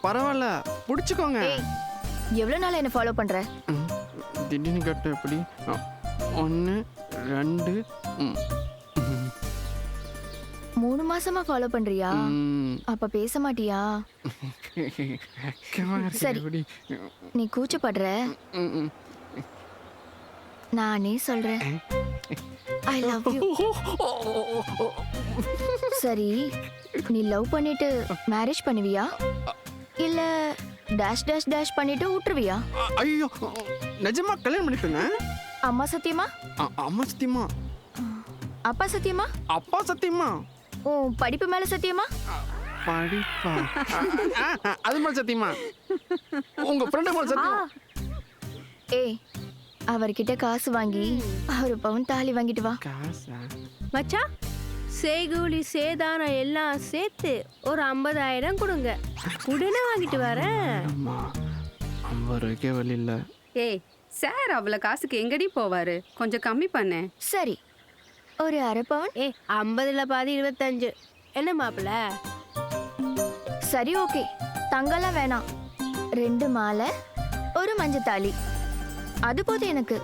பரவாயில்ல பிடிச்சிக்கோங்க. ஏய் எவ்வளவு நாள் என்ன ஃபாலோ பண்ற? திடீர்னு கேட்ட எப்படி? 1 2 3 மாசமா ஃபாலோ பண்றியா? அப்ப பேச மாட்டியா? சரி நீ கூச்சப்படுற, நானே சொல்றேன். I love you. சரி நீ லவ் பண்ணிட்டு மேரேஜ் பண்ணுவியா இல்ல டேஷ் டேஷ் டேஷ் பண்ணிட்டு விட்டுருவியா? ஐயோ நிஜமா கல்யாணம் பண்ணிக்கோங்க. அம்மா சத்தியமா? அம்மா சத்தியமா. அப்பா சத்தியமா? அப்பா சத்தியமா. உன் படிப்பு மேல சத்தியமா? படிப்பா அது மேல சத்தியமா. உங்க ஃப்ரெண்ட் மேல சத்தியமா. ஏய் அவர்கிட்ட காசு வாங்கி ஒரு பவுன் தாலி வாங்கிட்டு வா. காசா? மச்சான் செய்கூலி சேதாரம் எல்லாம் சேர்த்து ஒரு 50,000 கொடுங்க, உடனே வாங்கிட்டு வரேன். அம்மா 50 ரூபாய்க்கே வழி இல்லை. ஏய் சார் அவ்வளோ காசுக்கு எங்கடி போவாரு? கொஞ்சம் கம்மி பண்ணு. சரி ஒரு அரை பவுன். 50ல் பாதி 25. என்ன மாப்பிள்ள? சரி ஓகே, தங்கம்லாம் வேணாம். 2 மாலை ஒரு மஞ்சள் தாலி அது போதும் எனக்கு.